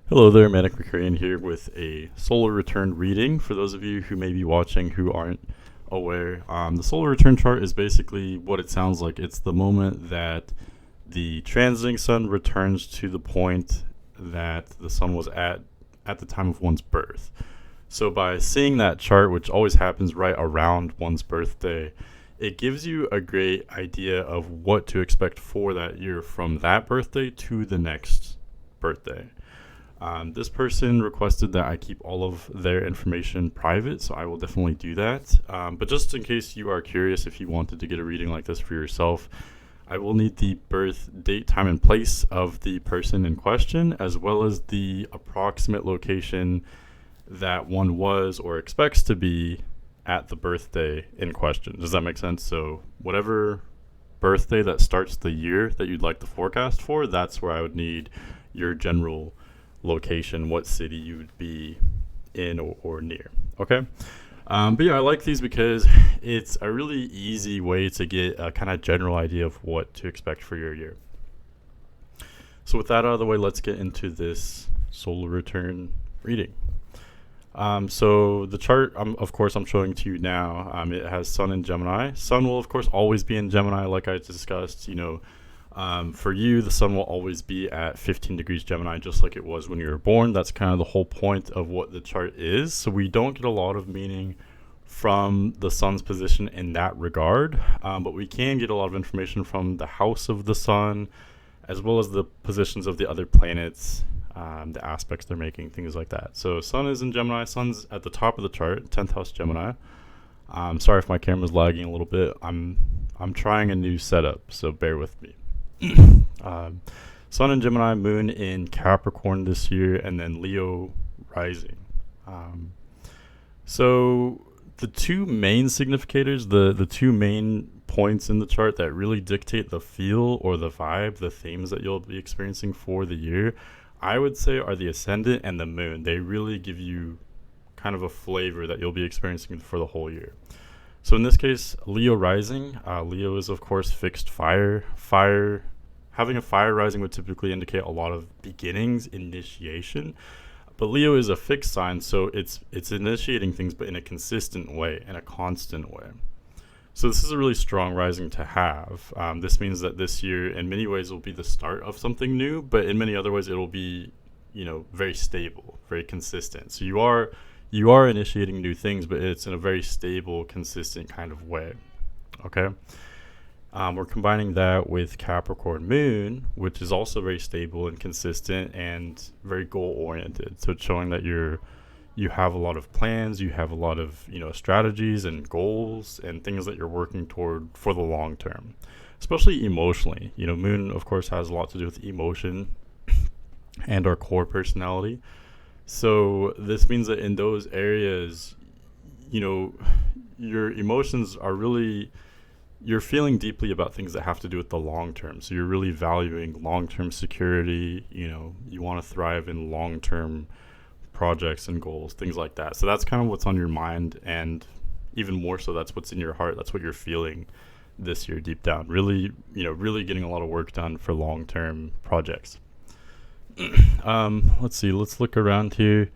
Hello there, manic.mercurian here with a solar return reading. For those of you who may be watching who aren't aware, the solar return chart is basically what it sounds like. It's the moment that the transiting sun returns to the point that the sun was at the time of one's birth. So by seeing that chart, which always happens right around one's birthday, it gives you a great idea of what to expect for that year from that birthday to the next birthday. This person requested that I keep all of their information private, so I will definitely do that. But just in case you are curious, if you wanted to get a reading like this for yourself, I will need the birth date, time, and place of the person in question, as well as the approximate location that one was or expects to be at the birthday in question. Does that make sense? So, whatever birthday that starts the year that you'd like the forecast for, that's where I would need your general location, what city you would be in or near. Okay. But yeah, I like these because it's a really easy way to get a kind of general idea of what to expect for your year. So with that out of the way, let's get into this solar return reading. So the chart, of course, I'm showing to you now. It has Sun in Gemini. Sun will, of course, always be in Gemini, like I discussed. For you, the sun will always be at 15 degrees Gemini, just like it was when you were born. That's kind of the whole point of what the chart is. So we don't get a lot of meaning from the sun's position in that regard, but we can get a lot of information from the house of the sun, as well as the positions of the other planets, the aspects they're making, things like that. So sun is in Gemini. Sun's at the top of the chart, 10th house Gemini. Sorry if my camera's lagging a little bit. I'm trying a new setup, so bear with me. Sun in Gemini, Moon in Capricorn this year, and then Leo rising. So the two main significators, the two main points in the chart that really dictate the feel or the vibe, the themes that you'll be experiencing for the year, I would say are the ascendant and the moon. They really give you kind of a flavor that you'll be experiencing for the whole year. So in this case, Leo rising. Leo is, of course, fixed fire. Having a fire rising would typically indicate a lot of beginnings, initiation. But Leo is a fixed sign, so it's initiating things, but in a consistent way, in a constant way. So this is a really strong rising to have. This means that this year, in many ways, will be the start of something new, but in many other ways, it'll be, very stable, very consistent. So you are initiating new things, but it's in a very stable, consistent kind of way. Okay. We're combining that with Capricorn Moon, which is also very stable and consistent and very goal oriented. So it's showing that you have a lot of plans, you have a lot of strategies and goals and things that you're working toward for the long term, especially emotionally. Moon, of course, has a lot to do with emotion and our core personality. So this means that in those areas, your emotions are really, you're feeling deeply about things that have to do with the long term. So you're really valuing long-term security. You want to thrive in long-term projects and goals, things like that. So that's kind of what's on your mind, and even more so, that's what's in your heart. That's what you're feeling this year deep down. Really, really getting a lot of work done for long-term projects. Let's see. Let's look around here.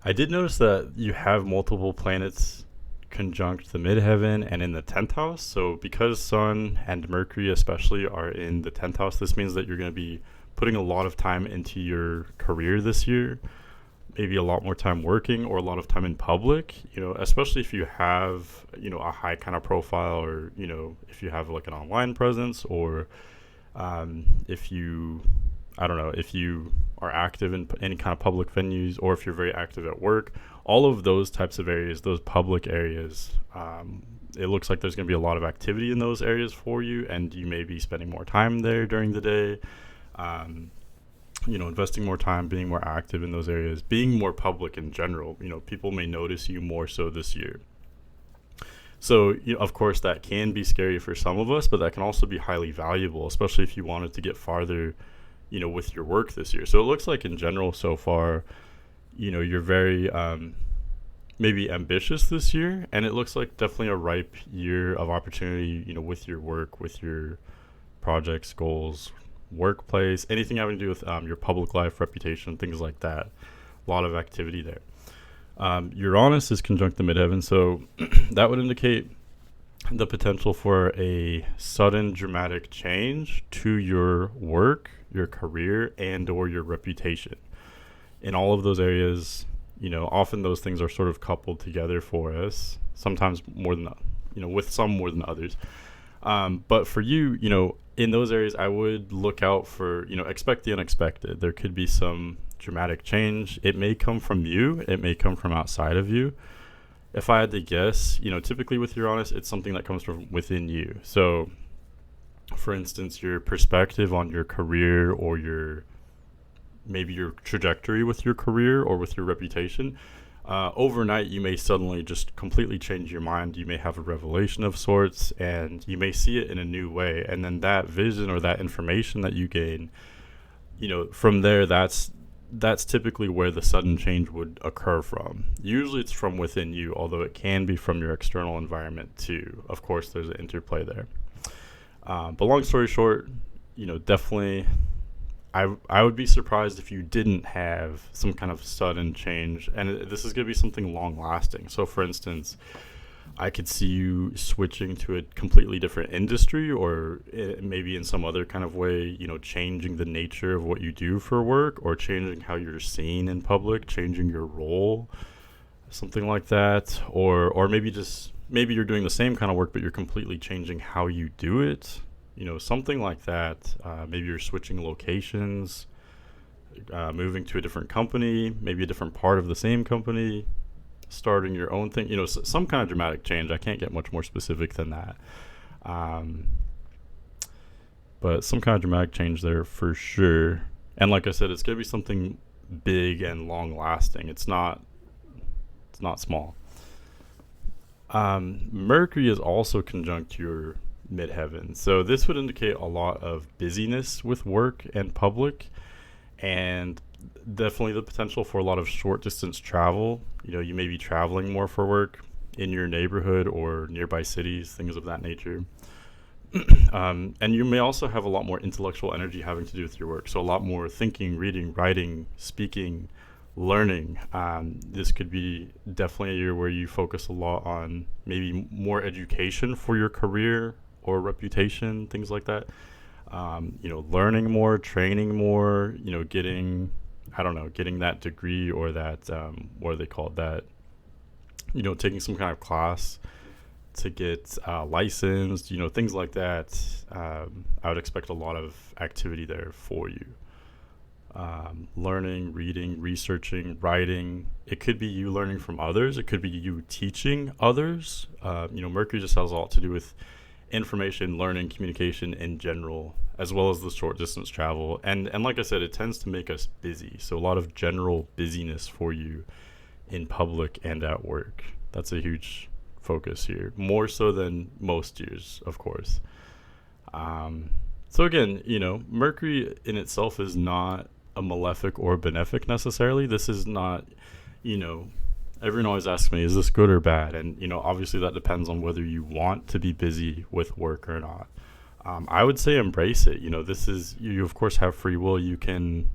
I did notice that you have multiple planets conjunct the midheaven and in the 10th house. So because Sun and Mercury especially are in the 10th house, this means that you're going to be putting a lot of time into your career this year, maybe a lot more time working or a lot of time in public, especially if you have, a high kind of profile, or, if you have like an online presence, or if you are active in any kind of public venues, or if you're very active at work. All of those types of areas, those public areas, it looks like there's going to be a lot of activity in those areas for you, and you may be spending more time there during the day, investing more time, being more active in those areas, being more public in general. People may notice you more so this year. So, of course, that can be scary for some of us, but that can also be highly valuable, especially if you wanted to get farther with your work this year. So it looks like in general so far, you're very maybe ambitious this year, and it looks like definitely a ripe year of opportunity, with your work, with your projects, goals, workplace, anything having to do with your public life, reputation, things like that. A lot of activity there. Uranus is conjunct the midheaven, so that would indicate the potential for a sudden dramatic change to your work, your career, and or your reputation. In all of those areas, often those things are sort of coupled together for us, sometimes more than, with some more than others. But for you, in those areas, I would look out for, expect the unexpected. There could be some dramatic change. It may come from you. It may come from outside of you. If I had to guess, typically with Uranus, it's something that comes from within you. So, for instance, your perspective on your career or maybe your trajectory with your career or with your reputation, overnight you may suddenly just completely change your mind. You may have a revelation of sorts, and you may see it in a new way. And then that vision or that information that you gain, from there, that's typically where the sudden change would occur from. Usually it's from within you, although it can be from your external environment too. Of course, there's an interplay there. But long story short, definitely I would be surprised if you didn't have some kind of sudden change. And this is going to be something long lasting. So for instance, I could see you switching to a completely different industry, or maybe in some other kind of way, changing the nature of what you do for work, or changing how you're seen in public, changing your role, something like that. Or maybe you're doing the same kind of work, but you're completely changing how you do it, something like that. Maybe you're switching locations, moving to a different company, maybe a different part of the same company, starting your own thing, some kind of dramatic change. I can't get much more specific than that. But some kind of dramatic change there for sure. And like I said, it's going to be something big and long lasting. It's not small. Mercury is also conjunct your midheaven. So this would indicate a lot of busyness with work and public, and definitely the potential for a lot of short distance travel. You may be traveling more for work in your neighborhood or nearby cities, things of that nature. And you may also have a lot more intellectual energy having to do with your work. So a lot more thinking, reading, writing, speaking, learning. This could be definitely a year where you focus a lot on maybe more education for your career or reputation, things like that. Learning more, training more, getting that degree or that, what do they call it, that, taking some kind of class to get licensed, things like that. I would expect a lot of activity there for you. Learning, reading, researching, writing. It could be you learning from others. It could be you teaching others. Mercury just has a lot to do with information, learning, communication in general, as well as the short distance travel. And like I said, it tends to make us busy. So a lot of general busyness for you in public and at work. That's a huge focus here, more so than most years, of course. So again, Mercury in itself is not a malefic or benefic necessarily. This is not, everyone always asks me, is this good or bad? And, obviously that depends on whether you want to be busy with work or not. I would say embrace it. This is, you of course have free will. You can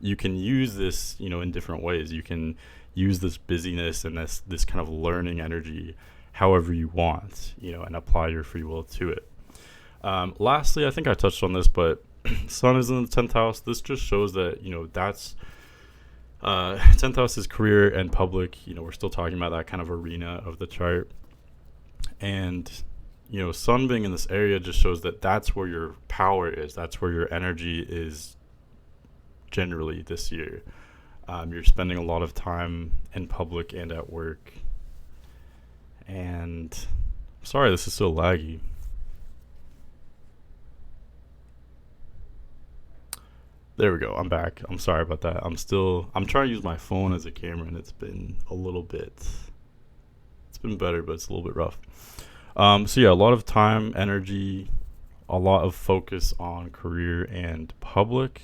use this, in different ways. You can use this busyness and this kind of learning energy however you want, and apply your free will to it. Lastly, I think I touched on this, but Sun is in the 10th house. This just shows that, that's 10th house is career and public. We're still talking about that kind of arena of the chart. And, Sun being in this area just shows that that's where your power is. That's where your energy is generally this year. You're spending a lot of time in public and at work. And sorry, this is so laggy. There we go. I'm back. I'm sorry about that. I'm trying to use my phone as a camera, and it's been better, but it's a little bit rough. So yeah, a lot of time, energy, a lot of focus on career and public.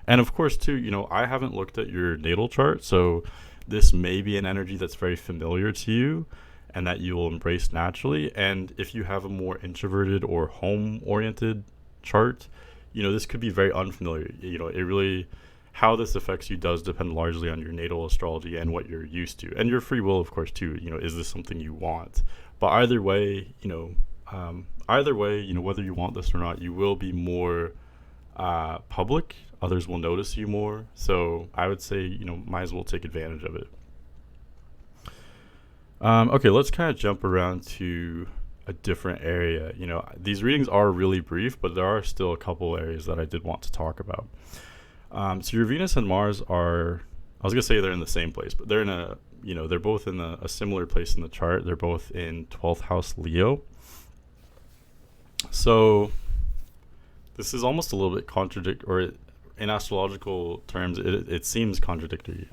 And of course too, I haven't looked at your natal chart, so this may be an energy that's very familiar to you and that you will embrace naturally. And if you have a more introverted or home oriented chart, this could be very unfamiliar. It really, how this affects you does depend largely on your natal astrology and what you're used to, and your free will, of course, too. Is this something you want? But either way, whether you want this or not, you will be more public. Others will notice you more. So I would say, might as well take advantage of it. Okay, let's kind of jump around to a different area. These readings are really brief, but there are still a couple areas that I did want to talk about. So your Venus and Mars are, I was going to say they're in the same place, but they're both in a similar place in the chart. They're both in 12th house Leo. So this is almost a little bit or in astrological terms, it seems contradictory.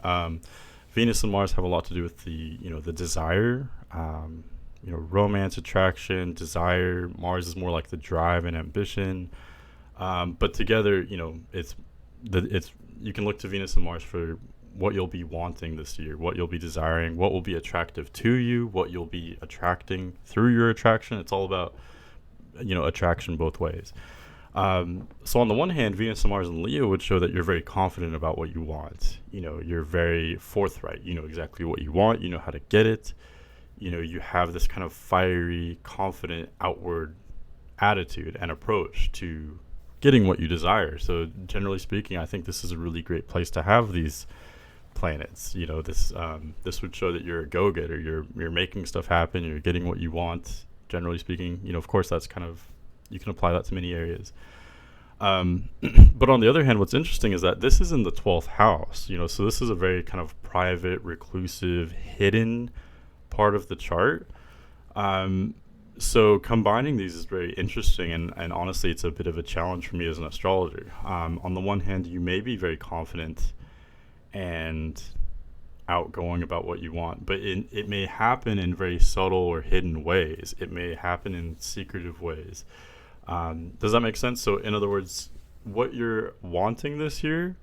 Venus and Mars have a lot to do with the desire, romance, attraction, desire. Mars is more like the drive and ambition. But together, it's you can look to Venus and Mars for what you'll be wanting this year, what you'll be desiring, what will be attractive to you, what you'll be attracting through your attraction. It's all about, attraction both ways. So on the one hand, Venus and Mars in Leo would show that you're very confident about what you want. You're very forthright. You know exactly what you want. You know how to get it. You have this kind of fiery, confident, outward attitude and approach to getting what you desire. So generally speaking, I think this is a really great place to have these planets. This would show that you're a go-getter. You're making stuff happen. You're getting what you want. Generally speaking, of course, that's kind of, you can apply that to many areas. But on the other hand, what's interesting is that this is in the 12th house, so this is a very kind of private, reclusive, hidden part of the chart. So combining these is very interesting, and honestly, it's a bit of a challenge for me as an astrologer. On the one hand, you may be very confident and outgoing about what you want, but it may happen in very subtle or hidden ways. It may happen in secretive ways. Does that make sense? So in other words, what you're wanting this year,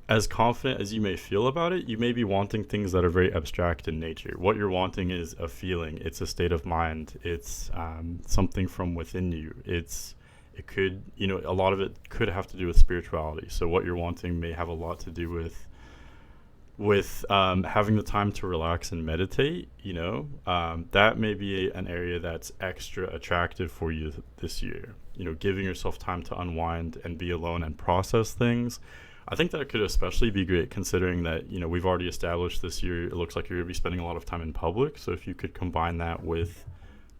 as confident as you may feel about it, you may be wanting things that are very abstract in nature. What you're wanting is a feeling. It's a state of mind. It's something from within you. It could, a lot of it could have to do with spirituality. So what you're wanting may have a lot to do with having the time to relax and meditate. That may be an area that's extra attractive for you this year. Giving yourself time to unwind and be alone and process things. I think that could especially be great considering that, we've already established this year, it looks like you're going to be spending a lot of time in public. So if you could combine that with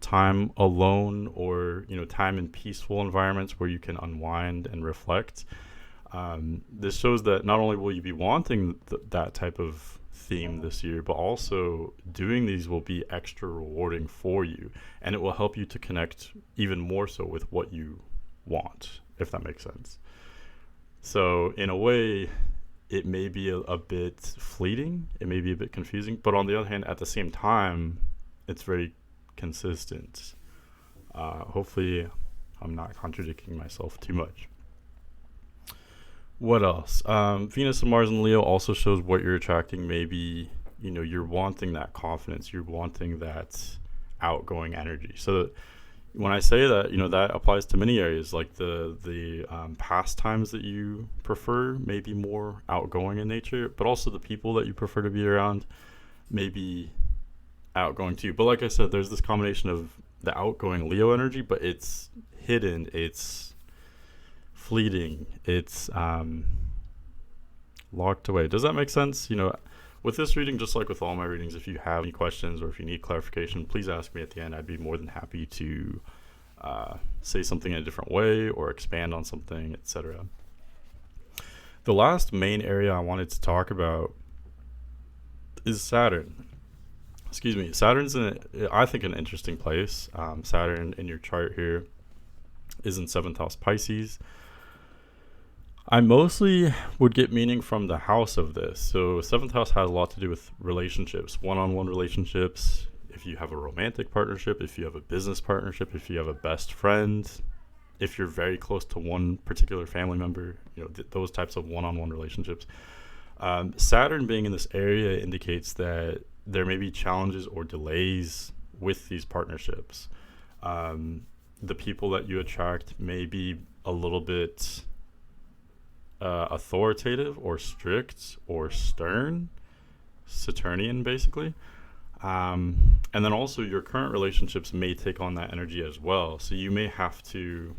time alone or, time in peaceful environments where you can unwind and reflect, this shows that not only will you be wanting that type of theme this year, but also doing these will be extra rewarding for you, and it will help you to connect even more so with what you want, if that makes sense. So in a way, it may be a bit fleeting, it may be a bit confusing, but on the other hand, at the same time, it's very consistent. Hopefully, I'm not contradicting myself too much. What else? Venus and Mars in Leo also shows what you're attracting. Maybe, you're wanting that confidence. You're wanting that outgoing energy. So when I say that, that applies to many areas, like the pastimes that you prefer may be more outgoing in nature, but also the people that you prefer to be around may be outgoing too. But like I said, there's this combination of the outgoing Leo energy, but it's hidden, it's fleeting, it's locked away. Does that make sense? With this reading, just like with all my readings, if you have any questions or if you need clarification, please ask me at the end. I'd be more than happy to say something in a different way or expand on something, etc. The last main area I wanted to talk about is Saturn. Excuse me. Saturn's I think, an interesting place. Saturn in your chart here is in 7th house Pisces. I mostly would get meaning from the house of this. So 7th house has a lot to do with relationships, one-on-one relationships. If you have a romantic partnership, if you have a business partnership, if you have a best friend, if you're very close to one particular family member, those types of one-on-one relationships. Saturn being in this area indicates that there may be challenges or delays with these partnerships. The people that you attract may be a little bit authoritative or strict or stern, Saturnian basically. And then also your current relationships may take on that energy as well. So you may have to,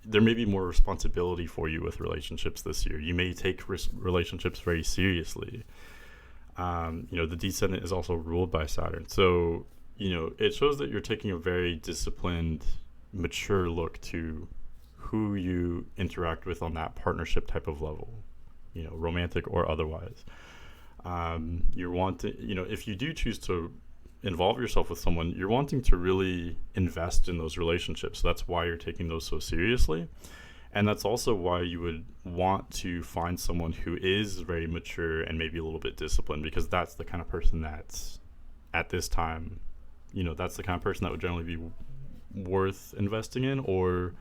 there may be more responsibility for you with relationships this year. You may take relationships very seriously. The descendant is also ruled by Saturn. So, it shows that you're taking a very disciplined, mature look to who you interact with on that partnership type of level, romantic or otherwise. You're wanting, if you do choose to involve yourself with someone, you're wanting to really invest in those relationships. So that's why you're taking those so seriously. And that's also why you would want to find someone who is very mature and maybe a little bit disciplined, because that's the kind of person that's at this time, that's the kind of person that would generally be worth investing in or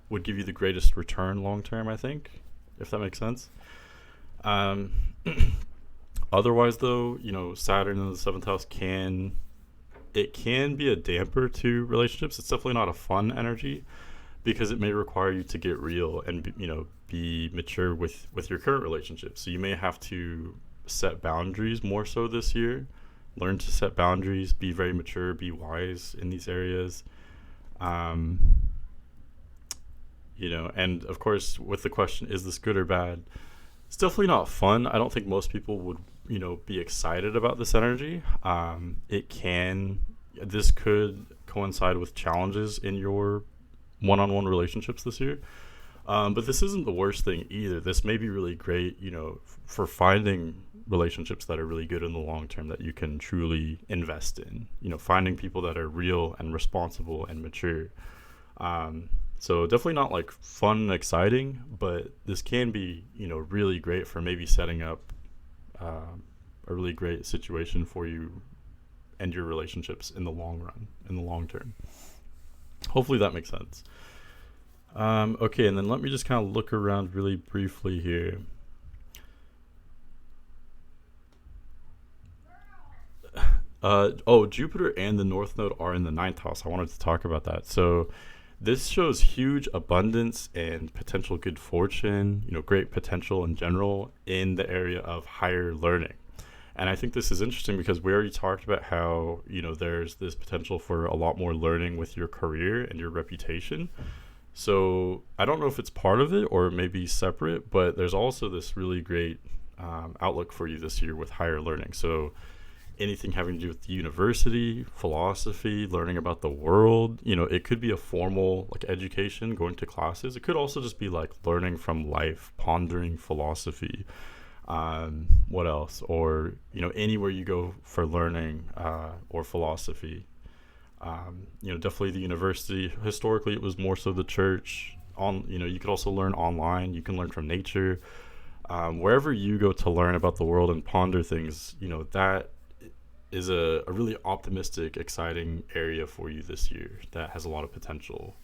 would give you the greatest return long term, I think, if that makes sense. Otherwise, though, Saturn in the seventh house can be a damper to relationships. It's definitely not a fun energy because it may require you to get real and be mature with your current relationship. So you may have to set boundaries more so this year. Learn to set boundaries, be very mature, be wise in these areas. And of course, with the question, is this good or bad? It's definitely not fun. I don't think most people would, be excited about this energy. This could coincide with challenges in your one-on-one relationships this year. But this isn't the worst thing either. This may be really great, for finding relationships that are really good in the long term that you can truly invest in, finding people that are real and responsible and mature. So definitely not like fun and exciting, but this can be, really great for maybe setting up a really great situation for you and your relationships in the long run, in the long term. Hopefully that makes sense. Okay, and then let me just kind of look around really briefly here. Jupiter and the North Node are in the ninth house. I wanted to talk about that. So this shows huge abundance and potential good fortune, great potential in general in the area of higher learning. And I think this is interesting because we already talked about how, there's this potential for a lot more learning with your career and your reputation. So I don't know if it's part of it or maybe separate, but there's also this really great outlook for you this year with higher learning. So anything having to do with the university, philosophy, learning about the world, it could be a formal like education, going to classes. It could also just be like learning from life, pondering philosophy. What else? Or, anywhere you go for learning or philosophy. Definitely the university. Historically, it was more so the church. You could also learn online. You can learn from nature. Wherever you go to learn about the world and ponder things, that is a really optimistic, exciting area for you this year that has a lot of potential.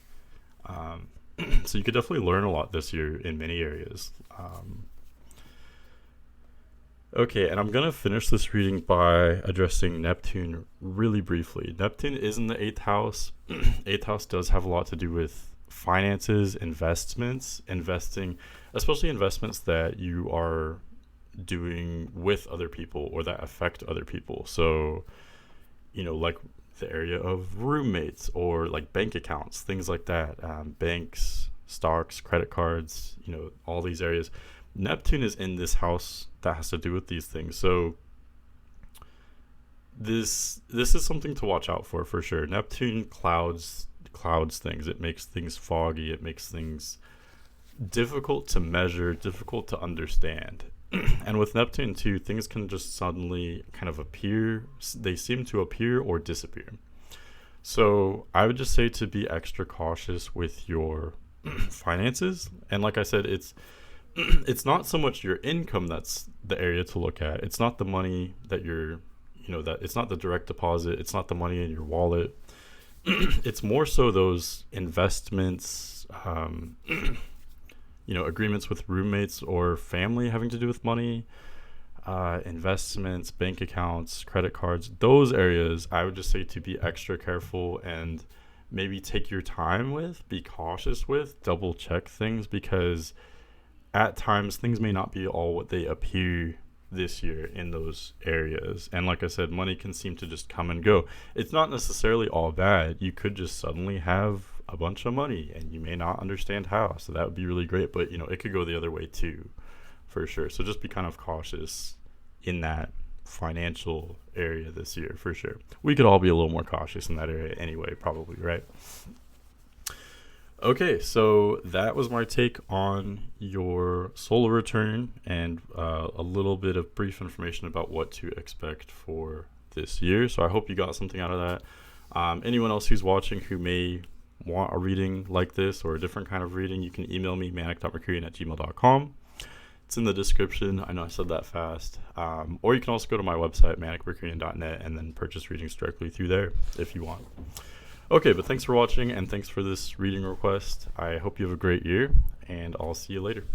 So you could definitely learn a lot this year in many areas. Okay, and I'm going to finish this reading by addressing Neptune really briefly. Neptune is in the 8th house. 8th house does have a lot to do with finances, investments, investing, especially investments that you are doing with other people or that affect other people. So, like the area of roommates or like bank accounts, things like that, banks, stocks, credit cards, all these areas. Neptune is in this house that has to do with these things. So this is something to watch out for sure. Neptune clouds things. It makes things foggy. It makes things difficult to measure, difficult to understand. And with Neptune too, things can just suddenly kind of appear. They seem to appear or disappear. So I would just say to be extra cautious with your finances. And like I said, it's not so much your income that's the area to look at. It's not the money that that it's not the direct deposit. It's not the money in your wallet. It's more so those investments, agreements with roommates or family having to do with money, investments, bank accounts, credit cards. Those areas, I would just say to be extra careful and maybe take your time with, be cautious with, double check things, because at times things may not be all what they appear this year in those areas. And like I said, money can seem to just come and go. It's not necessarily all bad. You could just suddenly have a bunch of money and you may not understand how. So that would be really great. But, it could go the other way too, for sure. So just be kind of cautious in that financial area this year, for sure. We could all be a little more cautious in that area anyway, probably, right? Okay, so that was my take on your solar return and a little bit of brief information about what to expect for this year. So I hope you got something out of that. Anyone else who's watching who may want a reading like this or a different kind of reading, you can email me, manic.mercurian@gmail.com. It's in the description. I know I said that fast. Or you can also go to my website, manic.mercurian.net, and then purchase readings directly through there if you want. Okay, but thanks for watching and thanks for this reading request. I hope you have a great year, and I'll see you later.